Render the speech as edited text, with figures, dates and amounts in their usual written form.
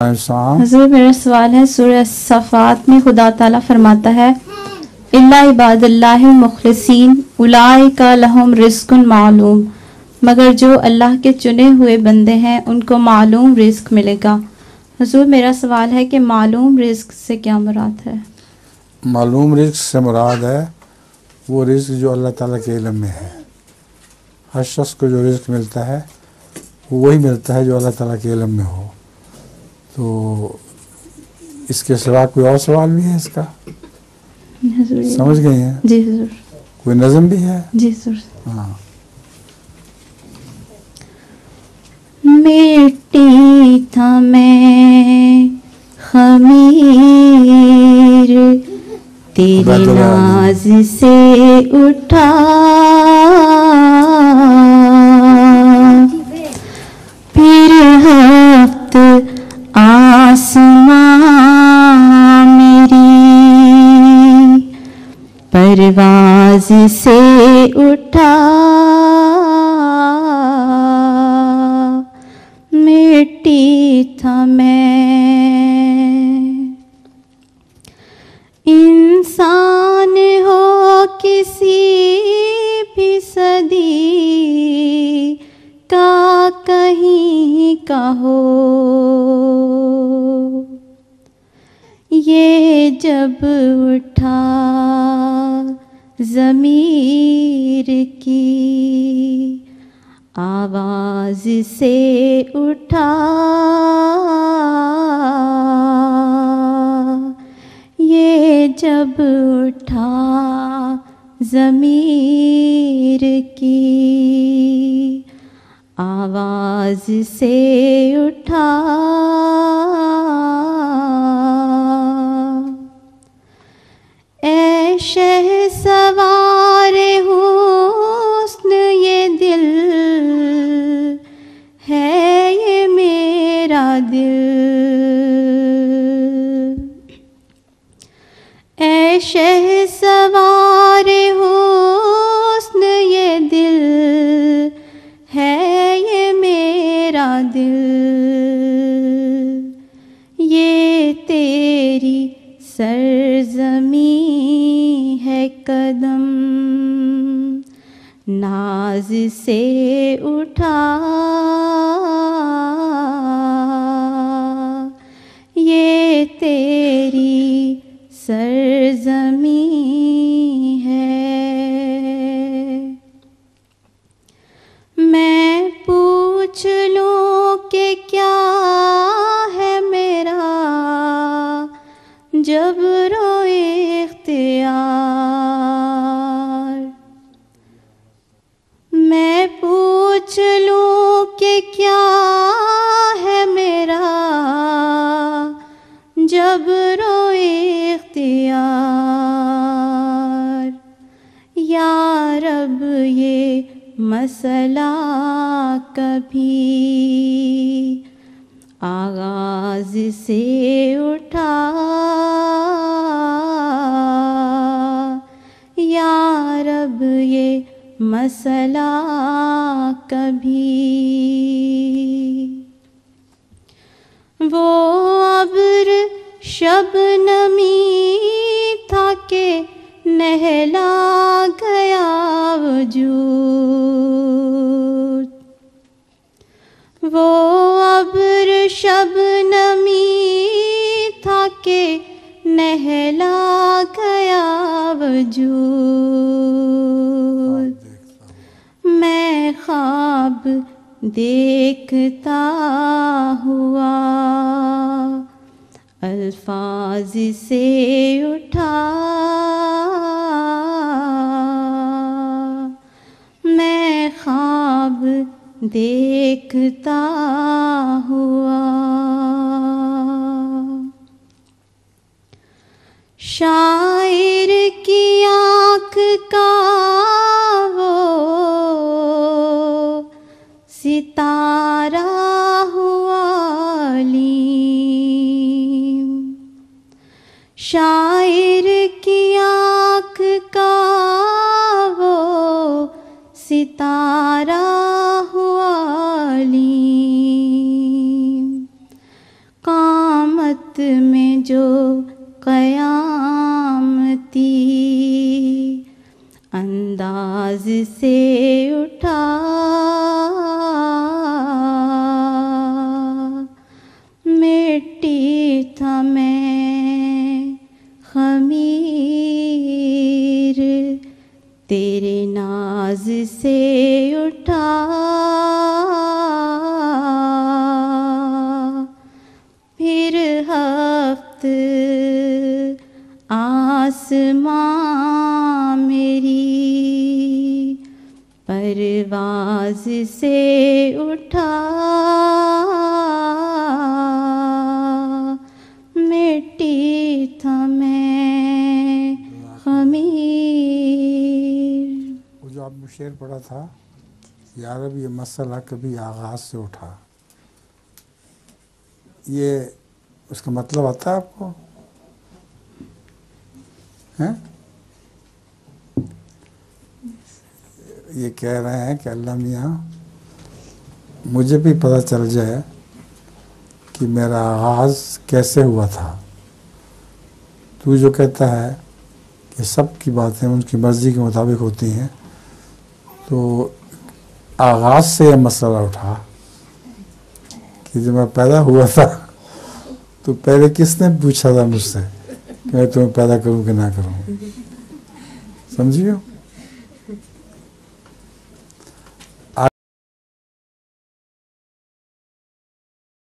حضور میرا سوال ہے، سورہ صفات میں خدا تعالیٰ فرماتا ہے الا عباد اللہ المخلصین اولئک لہم رزق معلوم، مگر جو اللہ کے چنے ہوئے بندے ہیں ان کو معلوم رزق ملے گا۔ حضور میرا سوال ہے کہ معلوم رزق سے کیا مراد ہے؟ معلوم رزق سے مراد ہے وہ رزق جو اللہ تعالیٰ کے علم میں ہے۔ ہر شخص کو جو رزق ملتا ہے وہی ملتا ہے جو اللہ تعالیٰ کے علم میں ہو۔ تو اس کے سوا کوئی اور سوال بھی ہے اس کا؟ حضور سمجھ گئی ہیں؟ جی حضور۔ کوئی نظم بھی ہے؟ جی حضور۔ ہاں۔ مٹی تھا میں خمیر تیری ناز سے اٹھا، پھر ہفت آسمان میری پرواز سے اٹھا، مٹی تھا میں۔ انسان ہو کسی بھی صدی کا کہیں کا ہو، یہ جب اٹھا ضمیر کی آواز سے اٹھا، یہ جب اٹھا ضمیر کی آواز سے اٹھا، اے شہسوار حسن یہ دل ہے، یہ میرا دل، اے شہسوار حسن یہ دل ہے، یہ میرا دل، یہ تیری سرزمین ہے، قدم ناز سے اٹھا، یہ تیری سرزمین ہے۔ میں پوچھ لوں کہ کیا ہے میرا جبر و اختیار، میں پوچھ لوں کہ کیا ہے میرا جبر و اختیار، یا رب یہ مسئلہ کبھی آغاز سے اٹھا، یا رب یہ مسئلہ کبھی وہ ابر شبنمی تھا کہ نہلا گیا وجود، وہ ابر شبنمی تھا کہ نہلا گیا وجود، میں خواب دیکھتا ہوا الفاظ سے اٹھا، میں خواب دیکھتا ہوا، شاعر کی آنکھ کا وہ ستارہ ہوا علیم، شاعر کی آنکھ کا وہ ستارہ ہوا علیم، میں جو قیامتی انداز سے اٹھا، مٹی تھا میں خمیر تیرے ناز سے اٹھا، پھر ہفت آسماں میری پرواز سے اٹھا، مٹی تھا میں خمیر۔ وہ جو آپ نے شعر پڑھا تھا، یا رب یہ مسئلہ کبھی آغاز سے اٹھا، یہ اس کا مطلب آتا ہے آپ کو؟ ہیں؟ یہ کہہ رہے ہیں کہ اللہ میاں مجھے بھی پتہ چل جائے کہ میرا آغاز کیسے ہوا تھا۔ تو جو کہتا ہے کہ سب کی باتیں ان کی مرضی کے مطابق ہوتی ہیں، تو آغاز سے یہ مسئلہ اٹھا کہ جب میں پیدا ہوا تھا تو پہلے کس نے پوچھا تھا مجھ سے کہ میں تمہیں پیدا کروں کہ نہ کروں؟ سمجھیے؟